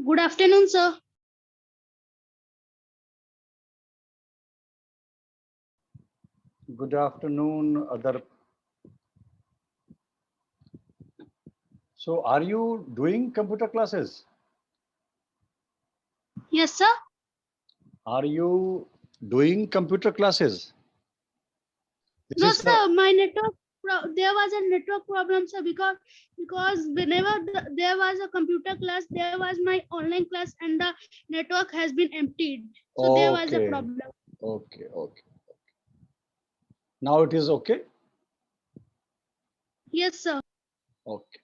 Good afternoon, sir. Good afternoon, other. So, are you doing computer classes? Yes, sir. Are you doing computer classes? This No, is a sir. My network. There was a network problem, sir, because whenever there was a computer class, there was my online class, and the network has been emptied. So there was a okay, problem. okay. Now it is okay. Yes, sir. Okay.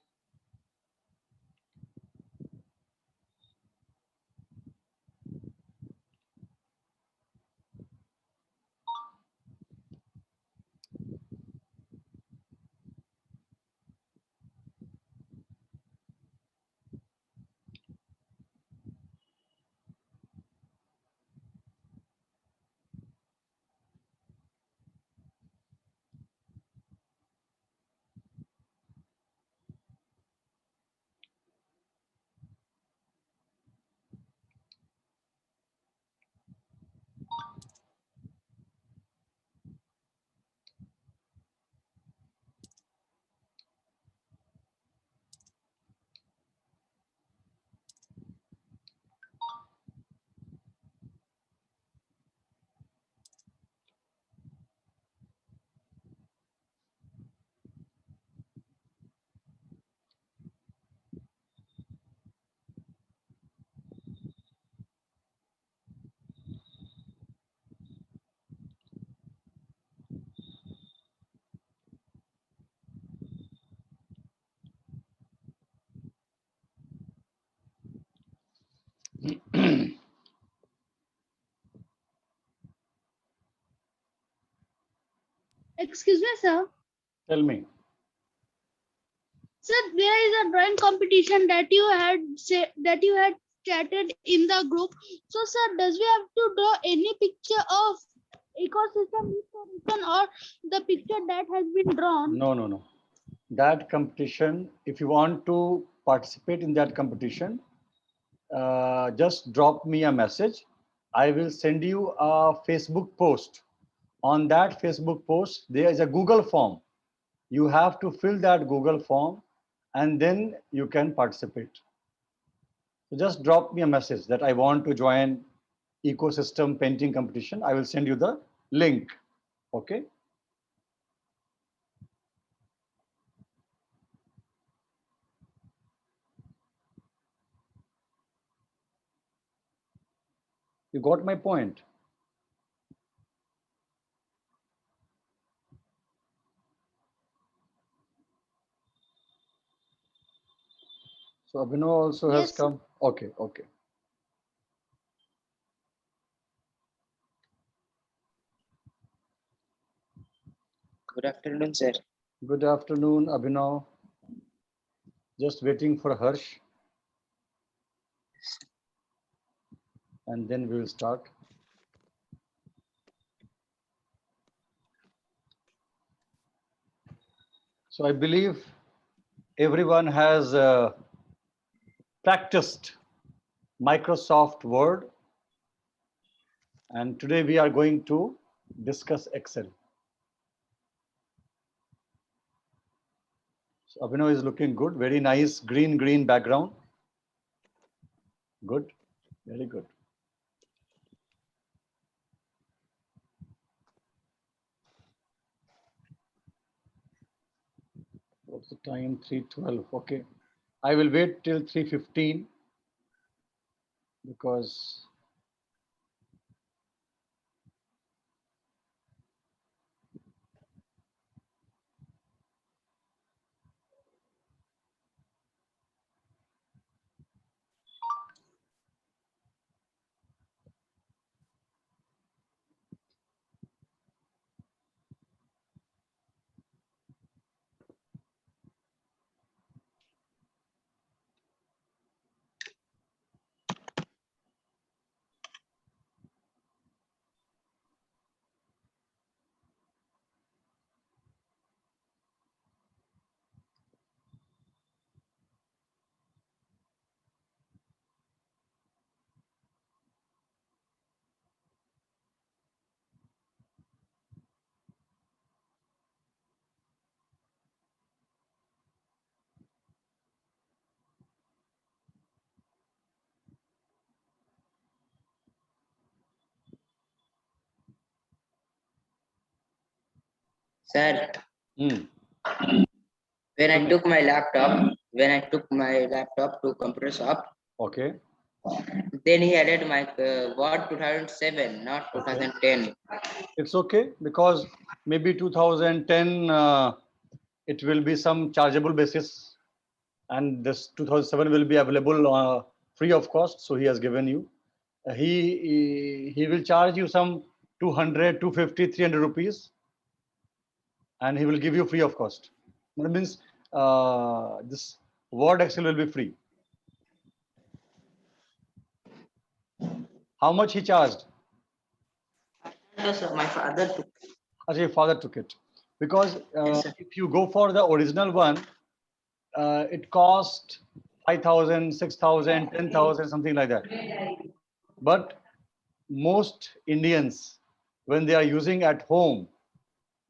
Excuse me, sir. Tell me. Sir, there is a drawing competition that you had chatted in the group. So, sir, does we have to draw any picture of ecosystem restoration or the picture that has been drawn? No. That competition, if you want to participate in that competition, just drop me a message. I will send you a Facebook post. On that Facebook post, there is a Google form. You have to fill that Google form and then you can participate. So just drop me a message that I want to join ecosystem painting competition. I will send you the link. Okay. You got my point? So Abhinav also has Yes. come. Okay, okay. Good afternoon, sir. Good afternoon, Abhinav. Just waiting for Harsh, and then we will start. So I believe everyone has practiced Microsoft Word, and today we are going to discuss Excel. So Abhinav is looking good. Very nice green background. Good. Very good. What's the time? 3:12. Okay. I will wait till 3:15 because Sir, hmm, when tell I me. took my laptop, when I took my laptop to computer shop, Okay. then he added my Word 2007, not Okay. 2010. It's okay because maybe 2010 it will be some chargeable basis, and this 2007 will be available free of cost. So he has given you. He will charge you some 200, 250, 300 rupees, and he will give you free of cost. That means this Word Excel will be free. How much he charged? Yes, sir, my father took. As your father took it, because Yes, sir. if you go for the original one, it cost 5,000, 6,000, 10,000, something like that. But most Indians, when they are using at home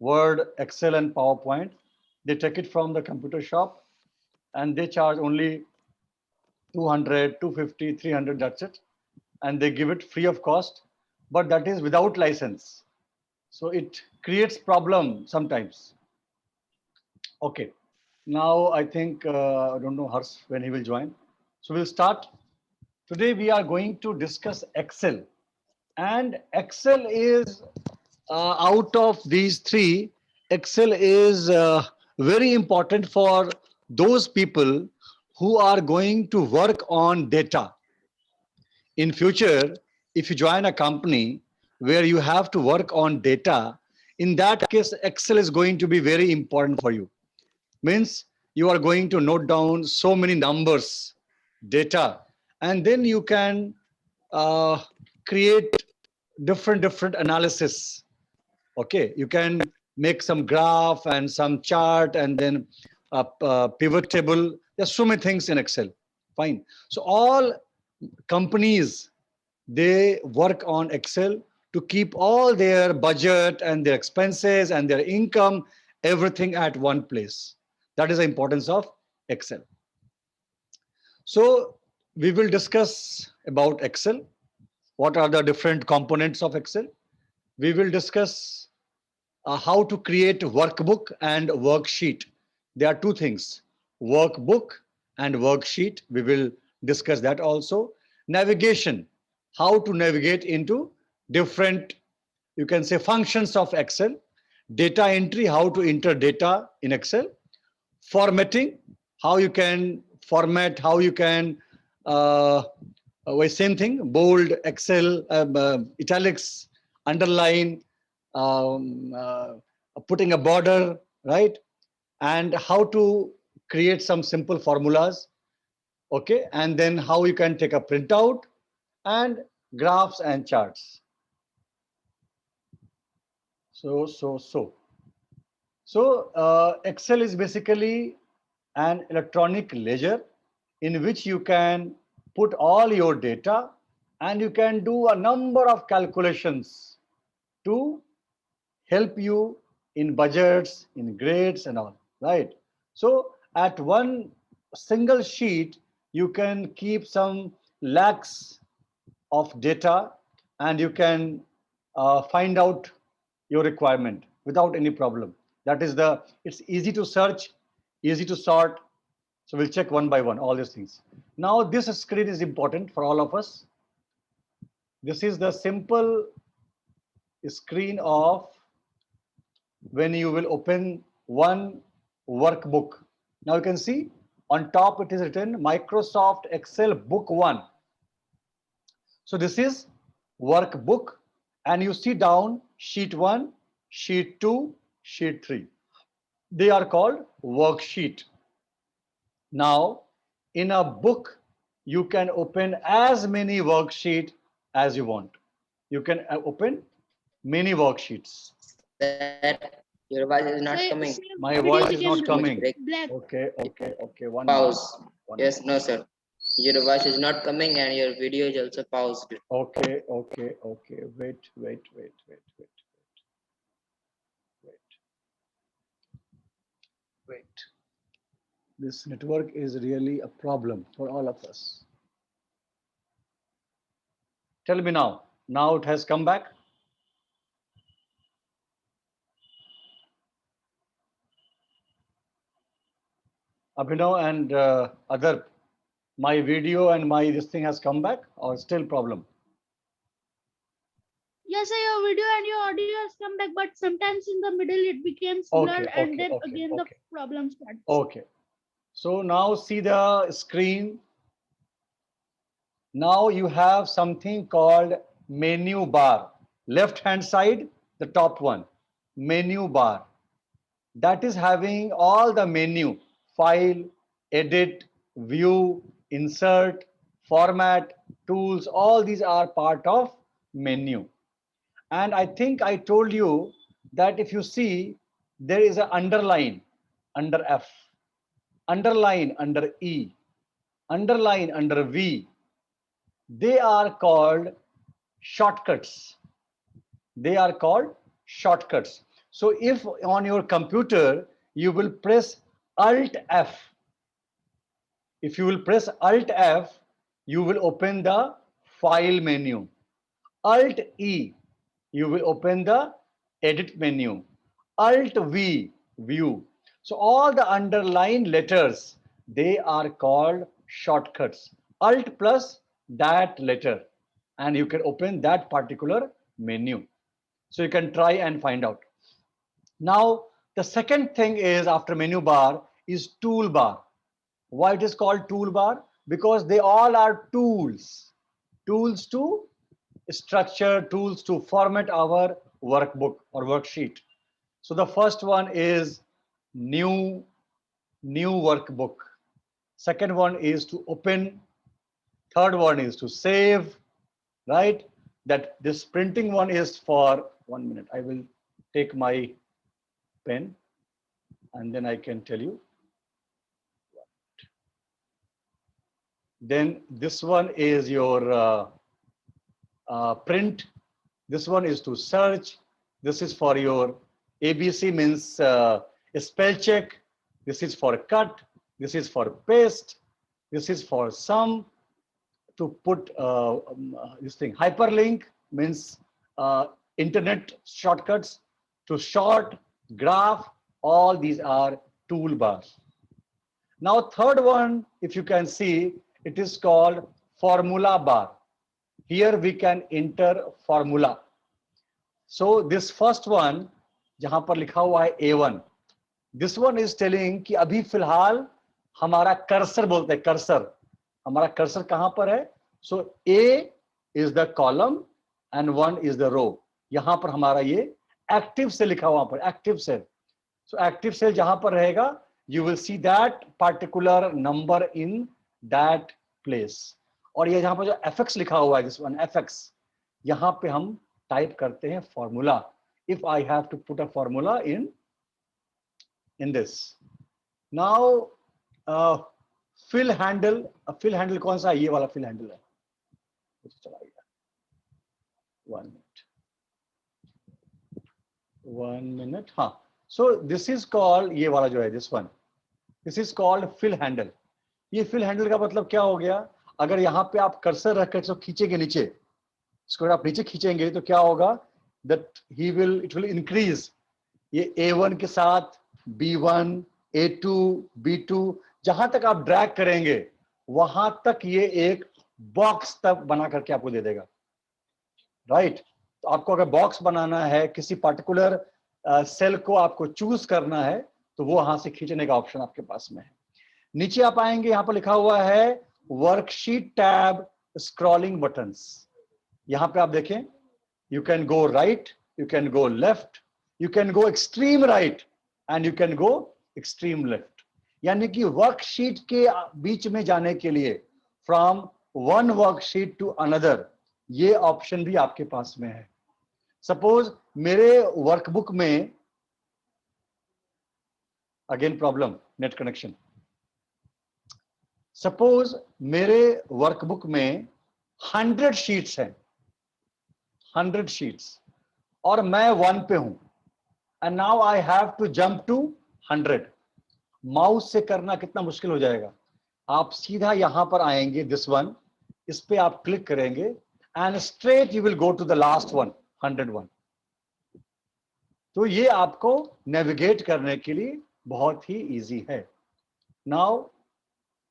Word, Excel, and PowerPoint, they take it from the computer shop and they charge only 200, 250, 300, that's it. And they give it free of cost, but that is without license. So it creates problem sometimes. Okay. Now I think, I don't know Hers when he will join. So we'll start. Today we are going to discuss Excel. And Excel is, out of these three, Excel is very important for those people who are going to work on data. In future, if you join a company where you have to work on data, in that case, Excel is going to be very important for you. Means you are going to note down so many numbers, data, and then you can uh, create different analysis. Okay, you can make some graph and some chart and then a pivot table. There's so many things in Excel. Fine. So all companies, they work on Excel to keep all their budget and their expenses and their income, everything at one place. That is the importance of Excel. So we will discuss about Excel. What are the different components of Excel? We will discuss how to create workbook and worksheet. There are two things, workbook and worksheet. We will discuss that also. Navigation. how to navigate into different, you can say, functions of Excel. Data entry, how to enter data in Excel. Formatting, how you can format, how you can same thing, bold, Excel, italics, underline, um, uh, putting a border, right? And how to create some simple formulas, okay? And then how you can take a printout and graphs and charts. So Excel is basically an electronic ledger in which you can put all your data and you can do a number of calculations to help you in budgets, in grades and all, right? So at one single sheet, you can keep some lakhs of data and you can find out your requirement without any problem. That is it's easy to search, easy to sort. So we'll check one by one, all these things. Now this screen is important for all of us. This is the simple screen of when you will open one workbook. Now you can see on top it is written Microsoft Excel Book 1. So this is workbook and you see down sheet 1, sheet 2, sheet 3. They are called worksheet. Now in a book, you can open as many worksheets as you want. You can open many worksheets. That your voice is not coming. My voice is not Too much coming. break. Black. Okay. One Pause. minute. One Yes, minute. no, sir. Your voice is not coming and your video is also paused. Okay. Wait. This network is really a problem for all of us. Tell me now. Now it has come back. Abhinav and other, my video and my this thing has come back or still problem? Yes, sir, your video and your audio has come back, but sometimes in the middle it becomes blurred and then again the problem starts. Okay. So now see the screen. Now you have something called menu bar. Left hand side, the top one, menu bar. That is having all the menu, file, edit, view, insert, format, tools, all these are part of menu. And I think I told you that if you see, there is an underline under F, underline under E, underline under V. They are called shortcuts. They are called shortcuts. So if on your computer, you will press Alt F. If you will press Alt F, you will open the file menu. Alt E, you will open the edit menu. Alt V, view. So all the underlined letters, they are called shortcuts. Alt plus that letter, and you can open that particular menu. So you can try and find out. Now, the second thing is after menu bar is toolbar. Why it is called toolbar? Because they all are tools. Tools to structure, tools to format our workbook or worksheet. So the first one is new workbook. Second one is to open. Third one is to save, right? That this printing one is for 1 minute. I will take my pen and then I can tell you. Then this one is your print. This one is to search. This is for your ABC means spell check. This is for cut. This is for paste. This is for sum. To put this thing, hyperlink means internet shortcuts. To short, graph, all these are toolbars. Now third one, if you can see, it is called formula bar. here we can enter formula. So this first one जहां पर लिखा हुआ है A1, this one is telling कि अभी फिलहाल हमारा cursor बोलते हैं, कर्सर, हमारा कर्सर कहां पर है? So A is the column and 1 is the row. यहां पर हमारा ये एक्टिव सेल लिखा हुआ पर, active cell. So active cell जहां पर रहेगा, you will see that particular number in that place. और ये जहां पर जो fx लिखा हुआ है, this one fx, यहां पे हम टाइप करते हैं formula. If I have to put a formula in this. Now fill handle कौन सा है? ये वाला fill handle है. चला गया. 1 minute. हाँ. So this is called, ये वाला जो है, this one, this is called fill handle. ये fill handle का मतलब क्या हो गया? अगर यहाँ पे आप कर्सर रखकर इसको खींचेंगे नीचे, इसको आप नीचे खींचेंगे तो क्या होगा? That it will increase. ये A1 के साथ B1, A2, B2, जहां तक आप ड्रैग करेंगे वहां तक ये एक बॉक्स तक बना करके आपको दे देगा. राइट? तो आपको अगर बॉक्स बनाना है, किसी पर्टिकुलर सेल को आपको चूज करना है, तो वो वहां से खींचने का ऑप्शन आपके पास में है. नीचे आप आएंगे, यहां पर लिखा हुआ है वर्कशीट टैब स्क्रॉलिंग बटन्स. यहां पे आप देखें, you can go right, you can go left, you can go extreme right and you can go extreme left. यानी कि वर्कशीट के बीच में जाने के लिए, from one worksheet to another, ये ऑप्शन भी आपके पास में है. सपोज मेरे वर्कबुक में, again problem net connection, suppose मेरे वर्कबुक में 100 शीट्स हैं, 100 शीट्स, और मैं 1 पे हूं, and now I have to jump to 100. Mouse से करना कितना मुश्किल हो जाएगा. आप सीधा यहां पर आएंगे, दिस वन, इस पे आप क्लिक करेंगे and straight you will go to the last one, 101. तो ये आपको नेविगेट करने के लिए बहुत ही इजी है. नाउ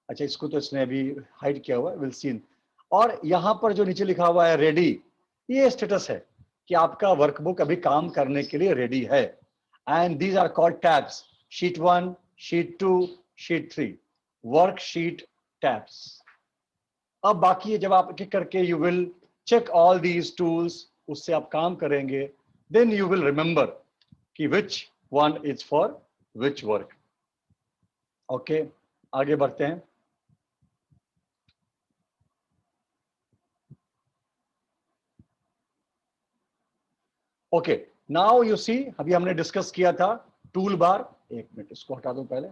अच्छा, इसको तो इसने अभी हाइड किया हुआ है, विल सी. और यहां पर जो नीचे लिखा हुआ है रेडी, ये स्टेटस है कि आपका वर्कबुक अभी काम करने के लिए रेडी है. And these are called tabs, sheet 1, sheet 2, sheet 3, worksheet tabs. अब बाकी जब आप क्लिक करके you will check all these tools, उससे आप काम करेंगे, देन यू विल रिमेंबर कि which one is for which work. Okay, आगे बढ़ते हैं. ओके, नाउ यू सी, अभी हमने डिस्कस किया था टूल बार. एक मिनट, इसको हटा दो पहले.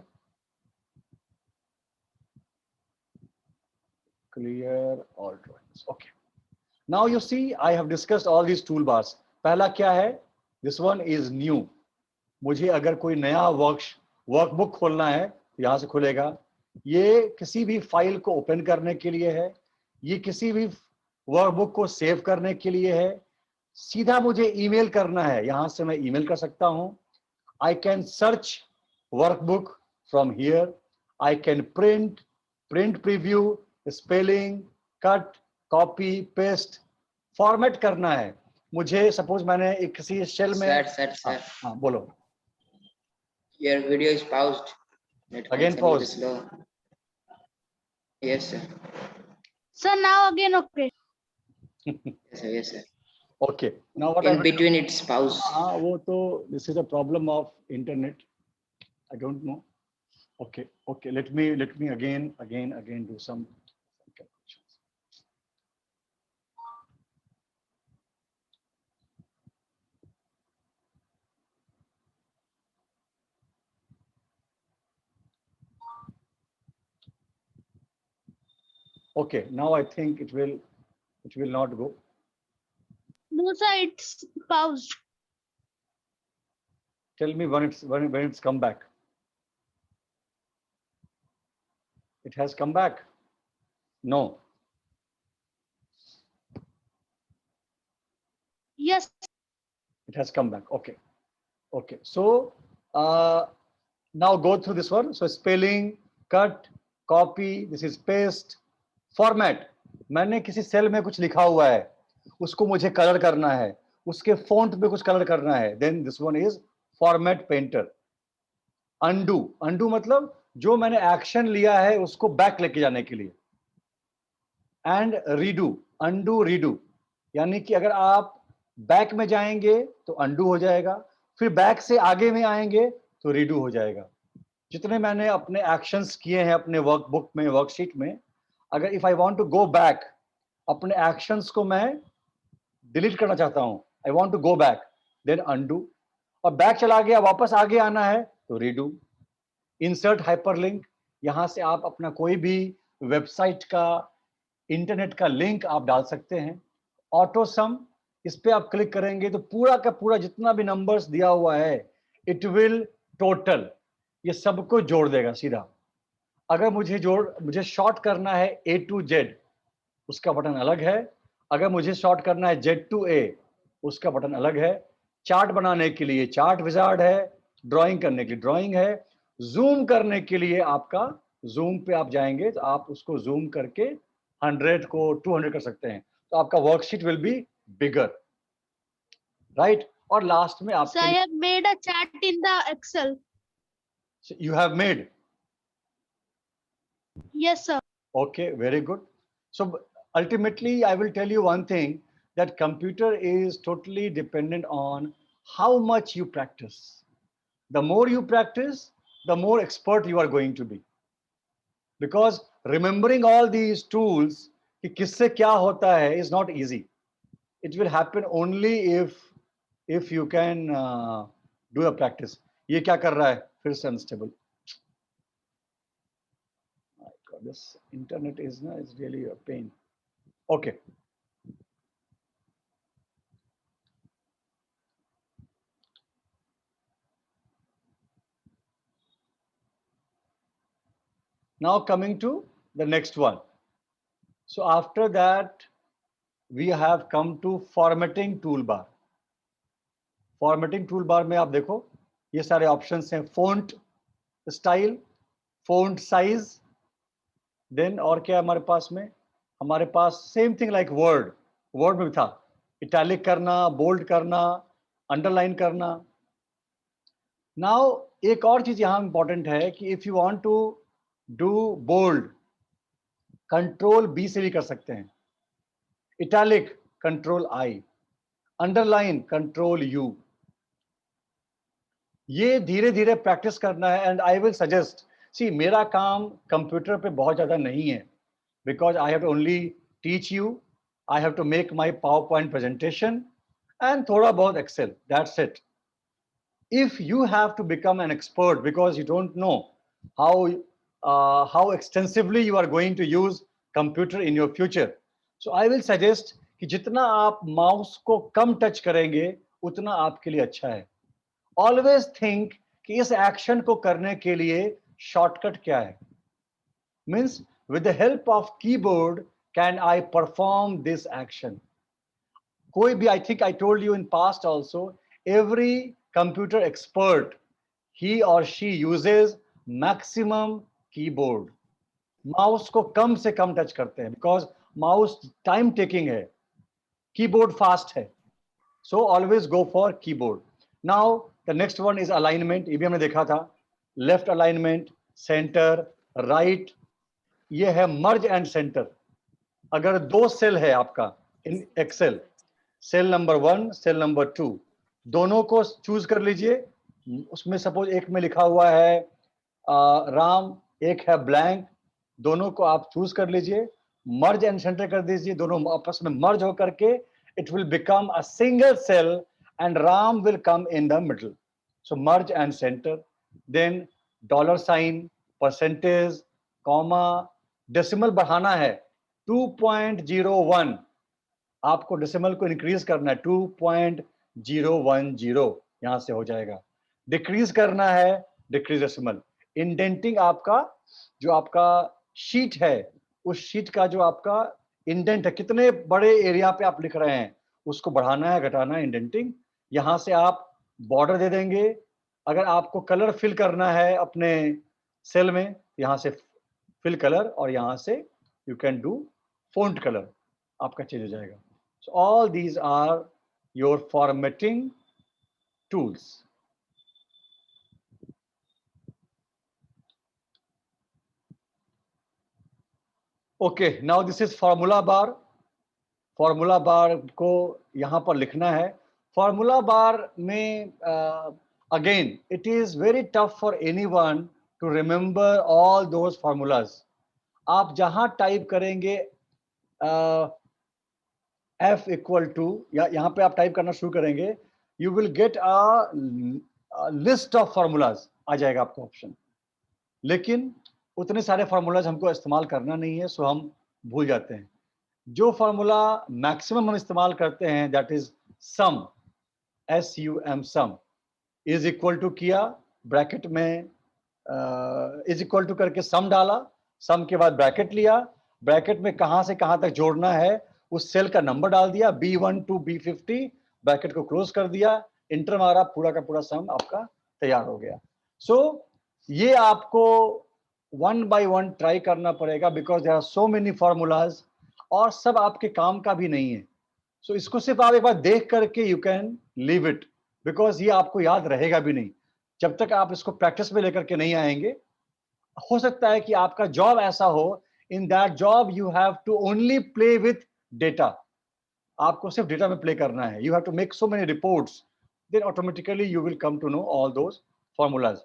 Clear all drawings. Okay, now you see I have discussed all these tool bars. पहला क्या है? This one is new. मुझे अगर कोई नया वर्कबुक खोलना है तो यहां से खुलेगा. ये किसी भी फाइल को ओपन करने के लिए है, ये किसी भी वर्कबुक को सेव करने के लिए है. सीधा मुझे ईमेल करना है, यहां से मैं ईमेल कर सकता हूं. I can search workbook from here. I can print preview, spelling, cut, copy, paste. Format करना है मुझे, सपोज मैंने एक किसी शेल में. Sir. हाँ बोलो. Your video is paused. Again pause. Slow. Yes, sir. Sir, now again okay. Yes, sir. Yes, sir. Okay. Now what In between, it's paused. हाँ, वो तो this is a problem of internet. I don't know. Okay. Okay. Let me again do some calculations. Okay. Now I think it will not go. No, sir, it's paused. Tell me when it's come back. It has come back. No. Yes. It has come back. Okay. Okay. So now go through this one. So spelling, cut, copy. This is paste, format. मैंने किसी cell में कुछ लिखा हुआ है, उसको मुझे colour करना है, उसके फॉन्ट पे कुछ कलर करना है, then this one is format painter. Undo, undo मतलब जो मैंने एक्शन लिया है उसको बैक लेके जाने के लिए। एंड रीडू, अनडू रीडू, यानी कि अगर आप बैक में जाएंगे तो अनडू हो जाएगा, फिर बैक से आगे में आएंगे तो रीडू हो जाएगा। जितने मैंने अपने एक्शंस किए हैं अपने वर्कबुक में, वर्कशीट में, अगर if I want to go back, अपने एक्शंस को मैं डिलीट करना चाहता हूं, I want to go back, then undo. और बैक चला गया, वापस आगे आना है तो रीडू। इंसर्ट हाइपरलिंक, यहां से आप अपना कोई भी वेबसाइट का, इंटरनेट का लिंक आप डाल सकते हैं। ऑटो सम, इस पे आप क्लिक करेंगे तो पूरा का पूरा जितना भी नंबर्स दिया हुआ है इट विल टोटल, ये सबको जोड़ देगा सीधा। अगर मुझे शॉर्ट करना है ए टू जेड, उसका बटन अलग है। अगर मुझे शॉर्ट करना है जेड टू ए, उसका बटन अलग है। चार्ट बनाने के लिए चार्ट विजार्ड है, ड्राइंग करने के लिए ड्राइंग है, जूम करने के लिए आपका जूम पे आप जाएंगे तो आप उसको जूम करके 100 को 200 कर सकते हैं, तो आपका worksheet will be bigger, right. और लास्ट में So आपके I लिए have made a chart in the Excel. You have made, Yes, sir. okay, very good. So ultimately I will tell you one thing, that computer is totally dependent on how much you practice. The more you practice, the more expert you are going to be, because remembering all these tools कि किससे क्या होता है is not easy. It will happen only if you can do a practice. ये क्या कर रहा है फिर से unstable. My God, this internet is really a pain. Okay. Now coming to the next one. So after that, we have come to formatting toolbar. Formatting toolbar में आप देखो ये सारे options हैं, font style, font size, then और क्या है हमारे पास में, हमारे पास same thing like word में भी था, italic करना, bold करना, underline करना। Now एक और चीज यहाँ important है कि if you want to do bold, control B से भी कर सकते हैं, italic control I, underline control U. ये धीरे धीरे प्रैक्टिस करना है। And I will suggest, see मेरा काम कंप्यूटर पे बहुत ज्यादा नहीं है, because I have only teach you, I have to make my PowerPoint presentation and थोड़ा बहुत एक्सेल, दैट्स इट। if you have to become an expert because you don't know how extensively you are going to use computer in your future, so I will suggest कि जितना आप mouse को कम touch करेंगे उतना आपके लिए अच्छा है। ऑलवेज थिंक कि इस एक्शन को करने के लिए शॉर्टकट क्या है, means with the help of keyboard can I perform this action. कोई भी, I think I told you in past also, every computer expert, he or she uses maximum keyboard. Mouse को कम से कम टच करते हैं because mouse time taking है, keyboard fast है, so always go for keyboard. Now the next one is alignment, ये भी हमने देखा था, लेफ्ट अलाइनमेंट, सेंटर, राइट, ये है मर्ज एंड सेंटर। अगर दो सेल है आपका in Excel, cell number 1, cell number 2, दोनों को चूज कर लीजिए। उसमें सपोज एक में लिखा हुआ है राम, एक है ब्लैंक, दोनों को आप चूज कर लीजिए, मर्ज एंड सेंटर कर दीजिए, दोनों आपस में मर्ज होकर के it will become a single cell and Ram will come in the middle. So merge and centre, then dollar sign, percentage, comma, decimal बढ़ाना है 2.01, आपको डेसिमल को इंक्रीज करना है 2.010, यहां से हो जाएगा। डिक्रीज करना है डिक्रीज डेसिमल। इंडेंटिंग, आपका जो आपका शीट है, उस शीट का जो आपका इंडेंट है, कितने बड़े एरिया पे आप लिख रहे हैं, उसको बढ़ाना है घटाना है, इंडेंटिंग। यहां से आप बॉर्डर दे देंगे। अगर आपको कलर फिल करना है अपने सेल में, यहां से फिल कलर और यहां से you can do font color आपका चेंज हो जाएगा. So all these are your formatting tools. Okay, now this is formula bar. Formula bar को यहाँ पर लिखना है. फॉर्मूला बार में again it is very tough for anyone to remember all those formulas. आप जहां टाइप करेंगे F इक्वल टू, या यहाँ पे आप टाइप करना शुरू करेंगे, you will get a list of formulas आ जाएगा आपका ऑप्शन. लेकिन उतने सारे फॉर्मूलाज हमको इस्तेमाल करना नहीं है, सो हम भूल जाते हैं. जो फॉर्मूला मैक्सिमम हम इस्तेमाल करते हैं that is sum, SUM, sum is equal to किया, ब्रैकेट में इज इक्वल टू करके सम डाला, सम के बाद ब्रैकेट लिया, ब्रैकेट में कहां से कहां तक जोड़ना है उस सेल का नंबर डाल दिया, B1 to B50, ब्रैकेट को क्लोज कर दिया, इंटर मारा, पूरा का पूरा सम आपका तैयार हो गया. सो ये आपको वन बाय वन ट्राई करना पड़ेगा because there are so many formulas और सब आपके काम का भी नहीं है. सो इसको सिर्फ आप एक बार देख करके you can leave it, because ये आपको याद रहेगा भी नहीं जब तक आप इसको प्रैक्टिस में लेकर के नहीं आएंगे. हो सकता है कि आपका जॉब ऐसा हो, in that job you have to only play with data. आपको सिर्फ डेटा में प्ले करना है. You have to make so many reports, then automatically you will come to know all those formulas.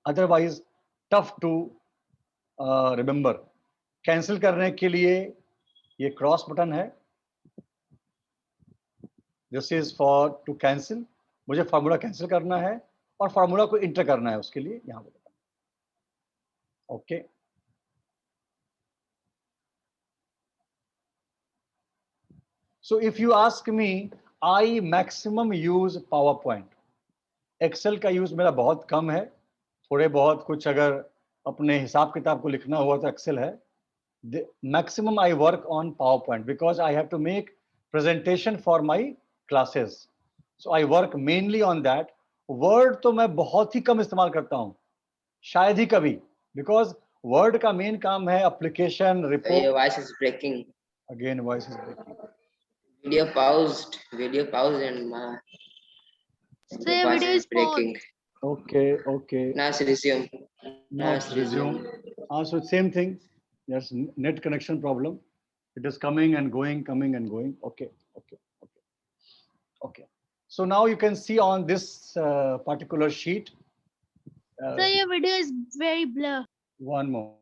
Otherwise tough to remember. Cancel करने के लिए ये cross button है, this is for to cancel. मुझे formula cancel करना है और formula को इंटर करना है, उसके लिए यहां पर. Okay, so if you ask me, I maximum use PowerPoint. Excel का यूज मेरा बहुत कम है. थोड़े बहुत कुछ अगर अपने हिसाब किताब को लिखना हुआ तो एक्सेल है. Maximum I work on PowerPoint because I have to make presentation for my classes. So I work mainly on that. Word तो मैं बहुत ही कम इस्तेमाल करता हूँ, शायद ही कभी, because Word का मेन काम है application, report. Your voice is breaking. Again voice is breaking. Video paused and So your video is breaking. Okay. Now it's resume. Now it's resume. So same thing. There's net connection problem. It is coming and going, coming and going. Okay. So now you can see on this particular sheet. So your video is very blur. One more.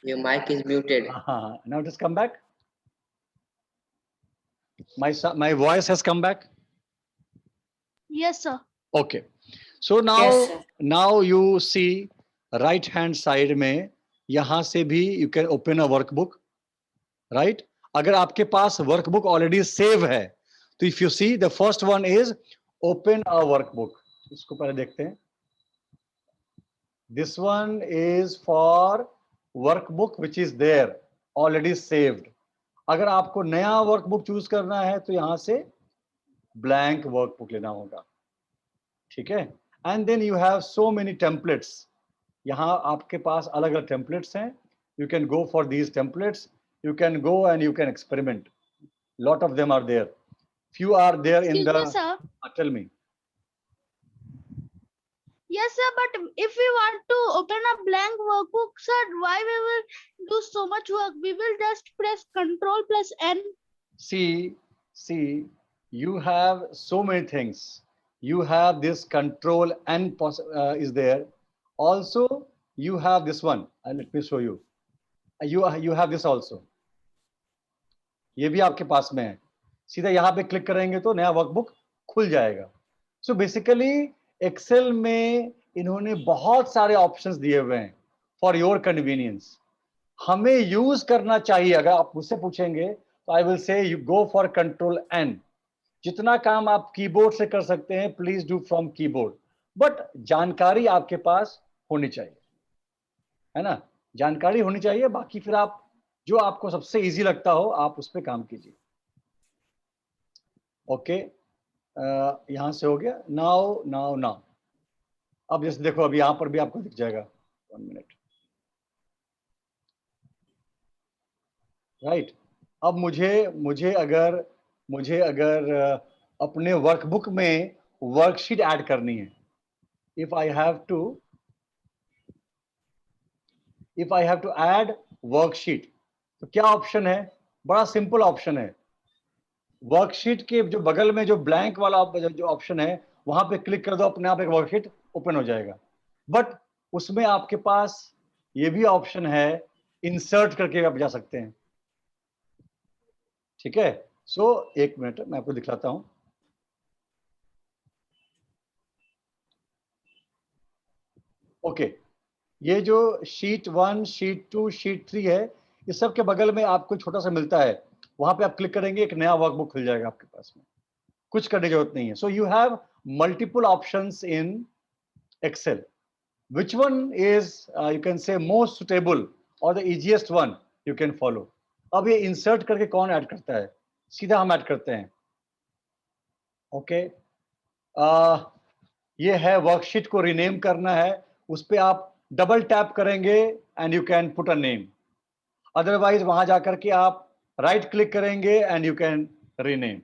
Your mic is muted. Now it has come back. My voice has come back. Yes, sir. Okay. So now, Yes, sir. now you see right hand side में यहाँ से भी you can open a workbook, right? अगर आपके पास workbook already save है, तो if you see the first one is open a workbook. इसको पहले देखते हैं. This one is for workbook which is there already saved. अगर आपको नया वर्कबुक चूज करना है तो यहां से ब्लैंक वर्कबुक लेना होगा, ठीक है. And then you have so many templates. यहाँ आपके पास अलग अलग टेम्पलेट्स हैं. You can go for these templates. You can go and you can experiment. Lot of them are there. Few are there in the. Excuse me, sir. Tell me. Yes, sir. But if we want to open a blank workbook, sir, why we will do so much work? We will just press Control plus N. See, you have so many things. You have this Control N is there. Also, you have this one. Let me show you. You have this also. ये भी आपके पास में है. सीधा यहाँ पे click करेंगे तो नया वर्कबुक खुल जाएगा. So basically एक्सेल में इन्होंने बहुत सारे ऑप्शंस दिए हुए हैं फॉर योर कन्वीनियंस. हमें यूज करना चाहिए. अगर आप मुझसे पूछेंगे तो I will say you go for control N. जितना काम आप कीबोर्ड से कर सकते हैं please do from keyboard, but जानकारी आपके पास होनी चाहिए, है ना. जानकारी होनी चाहिए, बाकी फिर आप जो आपको सबसे इजी लगता हो आप उस पर काम कीजिए। ओके, यहां से हो गया। नाउ नाउ नाउ, अब जैसे देखो अभी यहां पर भी आपको दिख जाएगा, 1 मिनट, राइट। अब मुझे अगर अपने वर्कबुक में वर्कशीट ऐड करनी है, if I have to add worksheet, तो क्या ऑप्शन है? बड़ा सिंपल ऑप्शन है। वर्कशीट के जो बगल में जो ब्लैंक वाला जो ऑप्शन है वहां पे क्लिक कर दो, अपने आप एक वर्कशीट ओपन हो जाएगा। बट उसमें आपके पास ये भी ऑप्शन है, इंसर्ट करके आप जा सकते हैं। ठीक है, सो एक मिनट मैं आपको दिखलाता हूं। ओके, ये जो शीट 1, शीट 2, शीट 3 है, इस सब के बगल में आपको छोटा सा मिलता है, वहां पे आप क्लिक करेंगे, एक नया वर्कबुक खुल जाएगा आपके पास में। कुछ करने की जरूरत नहीं है। So you have multiple options in Excel. Which one is you can say most suitable or the easiest one you can follow? अब ये इंसर्ट करके कौन ऐड करता है? सीधा हम ऐड करते हैं। ओके, ये है वर्कशीट को रीनेम करना है, उस पर आप डबल टैप करेंगे and you can put a name. Otherwise वहां जाकर के आप राइट क्लिक करेंगे and you can rename.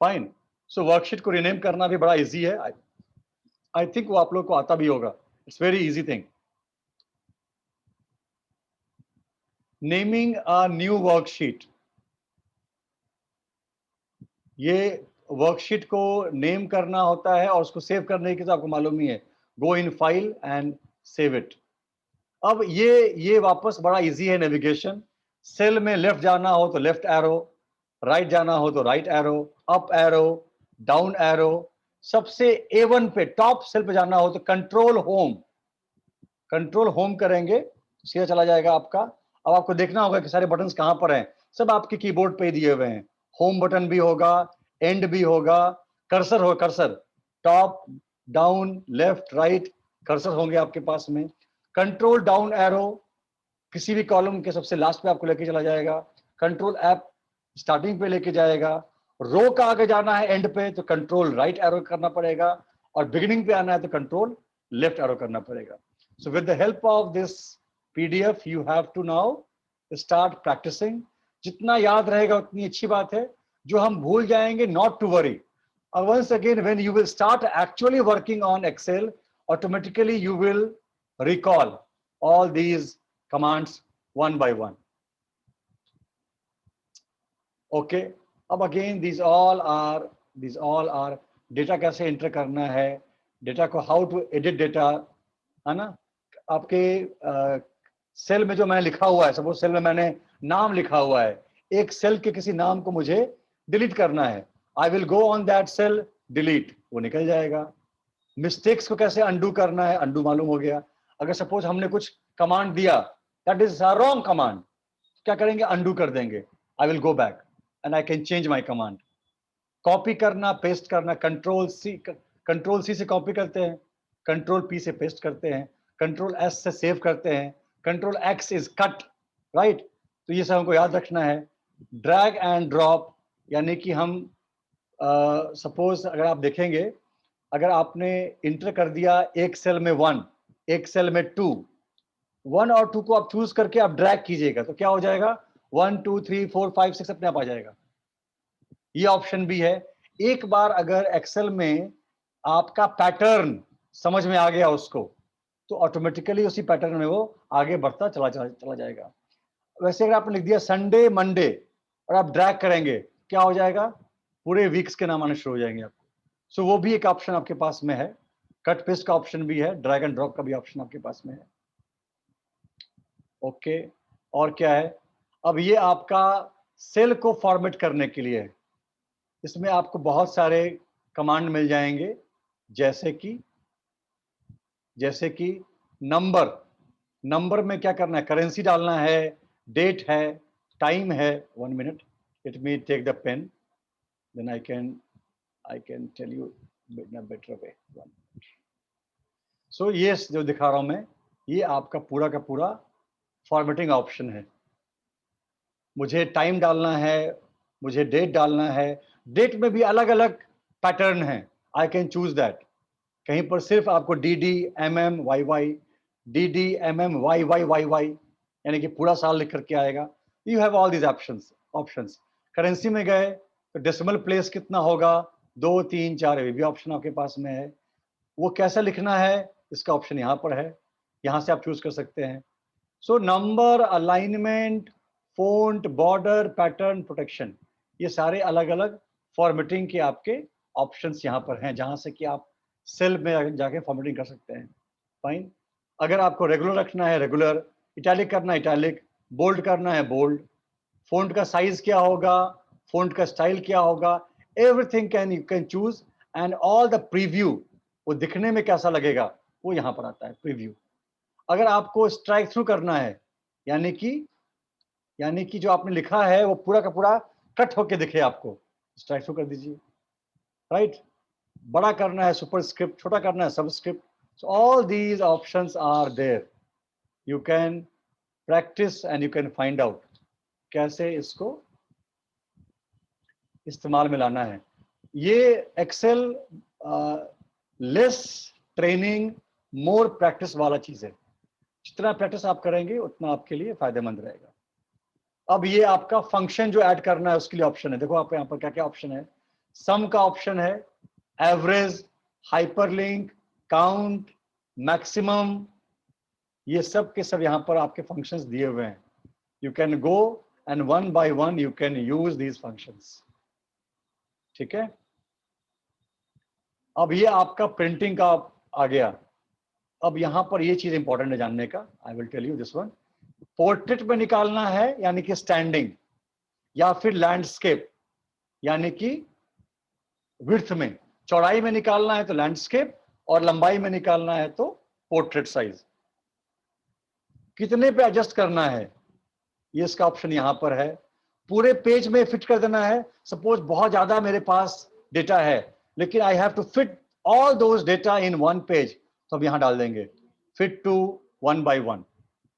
Fine. So worksheet को रीनेम करना भी बड़ा इजी है। आई थिंक वो आप लोग को आता भी होगा। It's very easy thing. Naming a new worksheet, ये वर्कशीट को नेम करना होता है और उसको सेव करने की तो आपको मालूम ही है, go in file and save it. अब ये वापस बड़ा इजी है नेविगेशन। सेल में लेफ्ट जाना हो तो लेफ्ट एरो, राइट जाना हो तो right arrow, up arrow, down arrow. सबसे A1 पे टॉप सेल पे जाना हो तो कंट्रोल होम करेंगे, सीधा चला जाएगा आपका। अब आपको देखना होगा कि सारे बटन्स कहां पर हैं, सब आपके कीबोर्ड पे ही दिए हुए हैं। होम बटन भी होगा, एंड भी होगा, कर्सर हो, cursor top down left right cursor होंगे आपके पास में। कंट्रोल डाउन एरो किसी भी कॉलम के सबसे लास्ट पे आपको लेके चला जाएगा। कंट्रोल ऐप स्टार्टिंग पे लेके जाएगा। रो का आगे जाना है एंड पे तो कंट्रोल राइट एरो करना पड़ेगा, और बिगिनिंग पे आना है तो कंट्रोल लेफ्ट एरो करना पड़ेगा। So with the help of this PDF, you have to now start practicing. जितना याद रहेगा उतनी अच्छी बात है। जो हम भूल जाएंगे, not to worry. Once again, when you will start actually working on Excel, automatically you will recall all these commands one by one. Okay. अब again, these all are data कैसे enter करना है, data को how to edit data, है ना। आपके cell में जो मैंने लिखा हुआ है, सपोज सेल में मैंने नाम लिखा हुआ है, एक सेल के किसी नाम को मुझे डिलीट करना है, I will go on that cell, delete, वो निकल जाएगा। मिस्टेक्स को कैसे अंडू करना है, अंडू मालूम हो गया। अगर सपोज हमने कुछ कमांड दिया, that is a wrong command, क्या करेंगे, अंडू कर देंगे। आई will go back and I can change my command. Copy करना, पेस्ट करना, कंट्रोल सी से कॉपी करते हैं, कंट्रोल पी से पेस्ट करते हैं, कंट्रोल एस से सेव करते हैं, control x is cut, right. तो ये सब हमको याद रखना है। ड्रैग एंड ड्रॉप, यानी कि हम सपोज अगर आप देखेंगे, अगर आपने इंटर कर दिया एक सेल में 1, एक सेल में 2, 1 और 2 को आप चूज करके आप ड्रैग कीजिएगा तो क्या हो जाएगा, 1 2 3 4 5 6 अपने आप आ जाएगा। ये ऑप्शन भी है। एक बार अगर एक्सेल में आपका पैटर्न समझ में आ गया उसको, तो ऑटोमेटिकली उसी पैटर्न में वो आगे बढ़ता चला जाएगा। वैसे अगर आपने लिख दिया संडे मंडे और आप ड्रैग करेंगे, क्या हो जाएगा, पूरे वीक्स के नाम आने शुरू हो जाएंगे आपको। सो वो भी एक ऑप्शन आपके पास में है। कट पेस्ट का ऑप्शन भी है, ड्रैग एंड ड्रॉप का भी ऑप्शन आपके पास में है। ओके, और क्या है, अब ये आपका सेल को फॉर्मेट करने के लिए है। इसमें आपको बहुत सारे कमांड मिल जाएंगे, जैसे कि नंबर में क्या करना है, करेंसी डालना है, डेट है, टाइम है। 1 minute, let me take the pen, then I can tell you in a better way. So ये जो दिखा रहा हूं मैं, ये आपका पूरा का पूरा फॉर्मेटिंग ऑप्शन है। मुझे टाइम डालना है, मुझे डेट डालना है, डेट में भी अलग अलग पैटर्न है, आई कैन चूज दैट। कहीं पर सिर्फ आपको DD MM YY, DD MM YY यानी कि पूरा साल लिख करके आएगा। You have all these options. Currency में गए तो डेसिमल प्लेस कितना होगा, 2 3 4 ये भी ऑप्शन आपके पास में है। वो कैसा लिखना है इसका ऑप्शन यहाँ पर है, यहाँ से आप चूज कर सकते हैं। So number, alignment, font, border, pattern, protection, ये सारे अलग अलग फॉर्मेटिंग के आपके ऑप्शंस यहाँ पर हैं, जहाँ से कि आप सेल में जाके फॉर्मेटिंग कर सकते हैं। फाइन। अगर आपको रेगुलर रखना है रेगुलर, इटैलिक करना है इटैलिक, बोल्ड करना है बोल्ड, फोंट का साइज क्या होगा, फोंट का स्टाइल क्या होगा, everything you can choose. And all the preview, वो दिखने में कैसा लगेगा वो यहाँ पर आता है, प्रीव्यू। अगर आपको स्ट्राइक थ्रू करना है, यानी कि जो आपने लिखा है वो पूरा का पूरा कट होके दिखे आपको, स्ट्राइक थ्रू कर दीजिए। राइट। बड़ा करना है सुपरस्क्रिप्ट, छोटा करना है subscript, so all these options are there. You can practise and you can find out कैसे इसको इस्तेमाल में लाना है। ये Excel less training more practice वाला चीज है। जितना प्रैक्टिस आप करेंगे उतना आपके लिए फायदेमंद रहेगा। अब ये आपका फंक्शन जो ऐड करना है उसके लिए ऑप्शन है। देखो आप यहाँ पर क्या क्या ऑप्शन है। सम का ऑप्शन है, एवरेज, हाइपरलिंक, काउंट, मैक्सिमम, ये सब के सब यहाँ पर आपके फंक्शंस दिए हुए हैं। You can go and one by one you can use these functions. ठीक है। अब ये आपका प्रिंटिंग का आ गया। अब यहाँ पर ये चीज इंपॉर्टेंट है जानने का, I will tell you this one. Portrait में निकालना है यानी कि स्टैंडिंग, या फिर लैंडस्केप यानी कि विड्थ में, चौड़ाई में निकालना है तो लैंडस्केप, और लंबाई में निकालना है तो पोर्ट्रेट साइज। कितने पे एडजस्ट करना है ये इसका ऑप्शन यहाँ पर है। पूरे पेज में फिट कर देना है। सपोज बहुत ज्यादा मेरे पास डेटा है लेकिन I have to fit all those data in one page, तो अब यहाँ डाल देंगे फिट टू 1 by 1,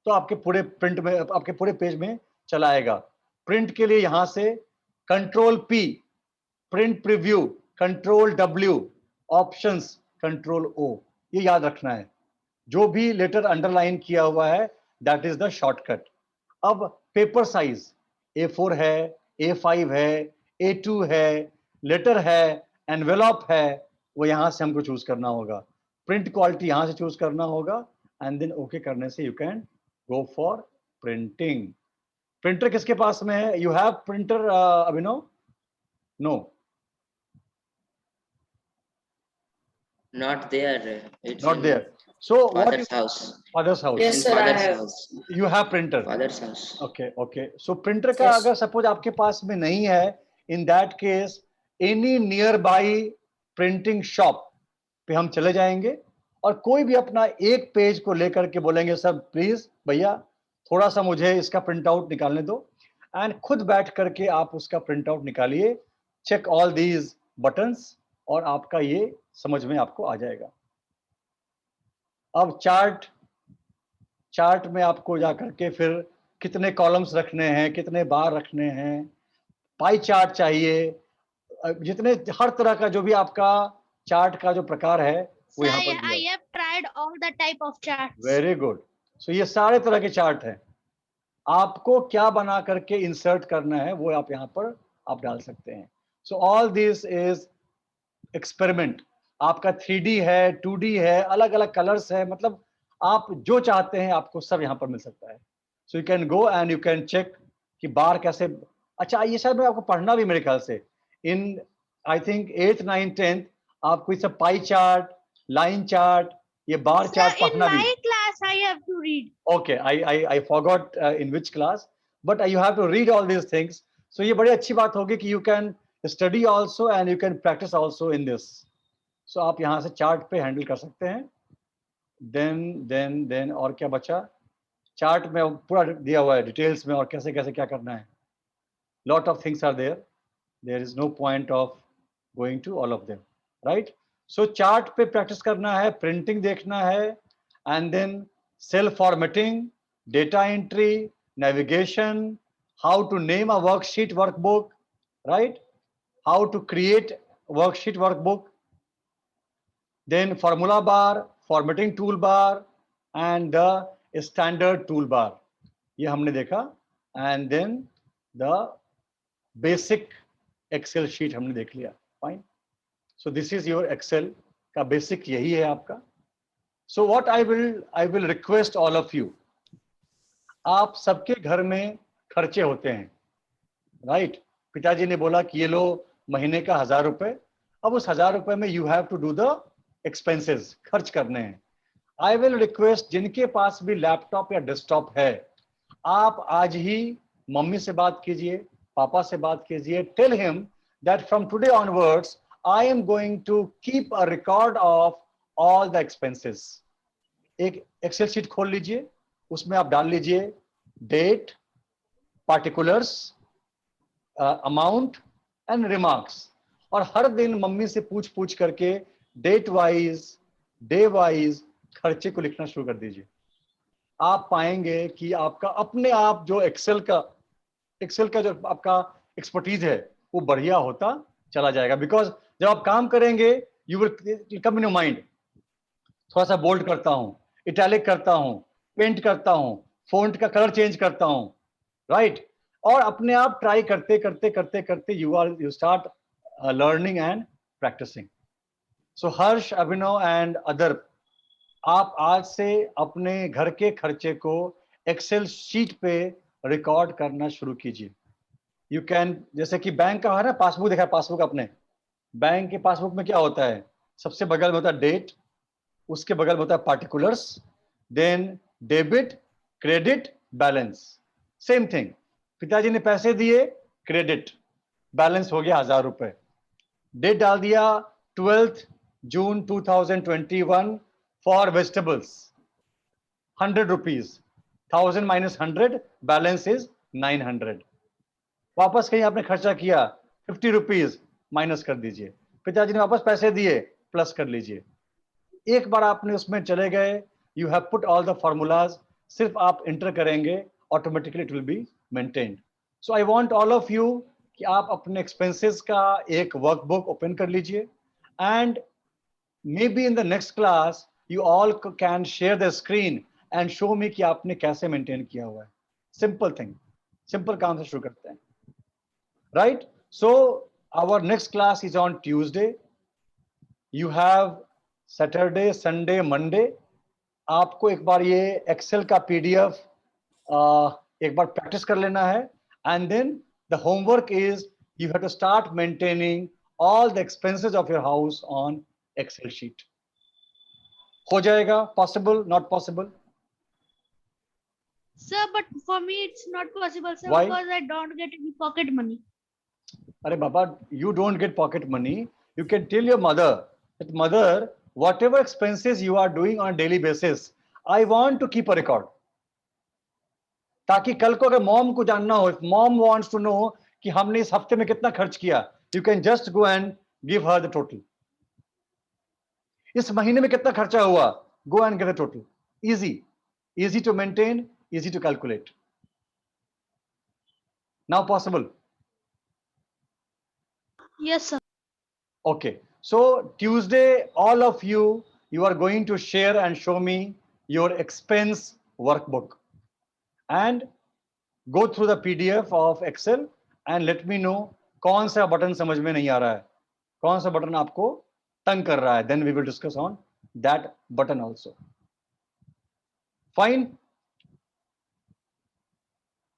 तो आपके पूरे प्रिंट में, आपके पूरे पेज में चला आएगा। प्रिंट के लिए यहां से Ctrl+P, print preview, Ctrl+W, options Ctrl+O, ये याद रखना है। जो भी लेटर अंडरलाइन किया हुआ है दैट इज द शॉर्टकट। अब पेपर साइज A4 है, A5 है, A2 है, लेटर है, एनवेलप है, वो यहां से हमको चूज करना होगा। प्रिंट क्वालिटी यहां से चूज करना होगा एंड देन ओके करने से you can go for printing. Printer किसके पास में है? You have printer Abhinav? No, Not there. It's not in there. So what father's house. Father's house? Yes, In sir, I father's have. house. You have printer? Father's house. Okay okay. So printer का Yes. अगर suppose आपके पास में नहीं है, in that case any nearby printing shop पे हम चले जाएंगे और कोई भी अपना एक पेज को लेकर के बोलेंगे सर प्लीज भैया थोड़ा सा मुझे इसका प्रिंट आउट निकालने दो, एंड खुद बैठ करके आप उसका प्रिंट आउट निकालिए, चेक ऑल दीज बटन्स, और आपका ये समझ में आपको आ जाएगा। अब चार्ट में आपको जाकर के फिर कितने कॉलम्स रखने हैं, कितने बार रखने हैं, पाई चार्ट चाहिए, जितने हर तरह का जो भी आपका चार्ट का जो प्रकार है वो यहाँ पर दिया I है। have tried all the type of charts. Very good. So ये सारे तरह के चार्ट हैं। आपको क्या बना करके इंसर्ट करना है वो आप यहाँ पर आप डाल सकते हैं। So all this is experiment. आपका 3D है, 2D है, अलग अलग कलर्स है, मतलब आप जो चाहते हैं आपको सब यहाँ पर मिल सकता है। So you can go and you can check कि बार कैसे। अच्छा ये शायद मैं आपको पढ़ना भी मेरे ख्याल से इन I think 8th 9th 10th आपको ये सब पाई चार्ट, लाइन चार्ट, ये बार Sir, चार्ट in पढ़ना भी। my class I have to read. Okay, I forgot in which class, but you have to read all these things. So ये बड़ी अच्छी बात होगी कि you can study also and you can practice also in this. So आप यहाँ से chart पे हैंडल कर सकते हैं। Then और क्या बचा? चार्ट में पूरा दिया हुआ है डिटेल्स में और कैसे कैसे क्या करना है। Lot of things are there. There is no point of going to all of them, right? So chart पे प्रैक्टिस करना है, प्रिंटिंग देखना है, and then cell formatting, data entry, navigation, how to name a worksheet workbook, right? How to create worksheet workbook, then formula bar, formatting toolbar, and the standard toolbar. ये हमने देखा, and then the basic Excel sheet हमने देख लिया. Fine. So this is your Excel का basic यही है आपका. So what I will request all of you. आप सबके घर में खर्चे होते हैं, राइट? पिताजी ने बोला कि ये लो महीने का 1000 रुपए. अब उस 1000 रुपए में you have to do the expenses, खर्च करने हैं. आई विल रिक्वेस्ट जिनके पास भी लैपटॉप या डेस्कटॉप है, आप आज ही मम्मी से बात कीजिए, पापा से बात कीजिए. Tell him that from today onwards I am going to keep a record of all the expenses. एक एक्सेल शीट खोल लीजिए, उसमें आप डाल लीजिए date, particulars, amount and remarks. और हर दिन मम्मी से पूछ करके डेट वाइज, डे वाइज खर्चे को लिखना शुरू कर दीजिए. आप पाएंगे कि आपका अपने आप जो एक्सेल का जो आपका एक्सपर्टीज है वो बढ़िया होता चला जाएगा. बिकॉज जब आप काम करेंगे you will come in your mind. थोड़ा सा बोल्ड करता हूं, इटैलिक करता हूं, पेंट करता हूं, फॉन्ट का कलर चेंज करता हूं, राइट? और अपने आप ट्राई करते you start learning and practising. So Harsh, Abhinav and other, आप आज से अपने घर के खर्चे को एक्सेल शीट पे रिकॉर्ड करना शुरू कीजिए. यू कैन, जैसे कि बैंक का है ना पासबुक, देखा पासबुक अपने बैंक के पासबुक में क्या होता है? सबसे बगल में होता है डेट, उसके बगल में होता है particulars, then debit, credit, balance. Same thing, पिताजी ने पैसे दिए, क्रेडिट, बैलेंस हो गया 1000 रुपए. डेट डाल दिया 12 जून 2021 for vegetables, 100 rupees, 1000 minus 100, balance is 900. वापस कहीं आपने खर्चा किया, 50 रुपीज माइनस कर दीजिए. पिताजी ने वापस पैसे दिए, प्लस कर लीजिए. एक बार आपने उसमें चले गए, you have put all the formulas, सिर्फ आप इंटर करेंगे, automatically it will be maintained. So I want all of you कि आप अपने एक्सपेंसेस का एक वर्कबुक ओपन कर लीजिए, and may be in the next class you all can share the screen and show मी कि आपने कैसे मेंटेन किया हुआ है. सिंपल थिंग, सिंपल काम से शुरू करते हैं, right? So our next class is on Tuesday. You have Saturday, Sunday, Monday. आपको एक बार ये एक्सेल का पीडीएफ एक बार प्रैक्टिस कर लेना है, and then the homework is you have to start maintaining all the expenses of your house on Excel sheet. हो जाएगा? Possible? Not possible? Sir, but for me it's not possible, sir, Why? because I don't get any pocket money. अरे बाबा, you don't get pocket money. You can tell your mother that, mother, whatever expenses you are doing on a daily basis, I want to keep a record. ताकि कल को अगर mom को जानना हो, if mom wants to know कि हमने इस हफ्ते में कितना खर्च किया, you can just go and give her the total. इस महीने में कितना खर्चा हुआ, go and get the total. Easy to maintain, easy to calculate. Now possible? Yes, sir. Okay, so Tuesday, all of you are going to share and show me your expense workbook, and go through the PDF of Excel and let me know कौन सा button समझ में नहीं आ रहा है, कौन सा button आपको तंग कर रहा है. Then we will discuss on that button also. Fine?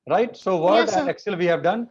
Right? So Word Yes, sir. and Excel we have done.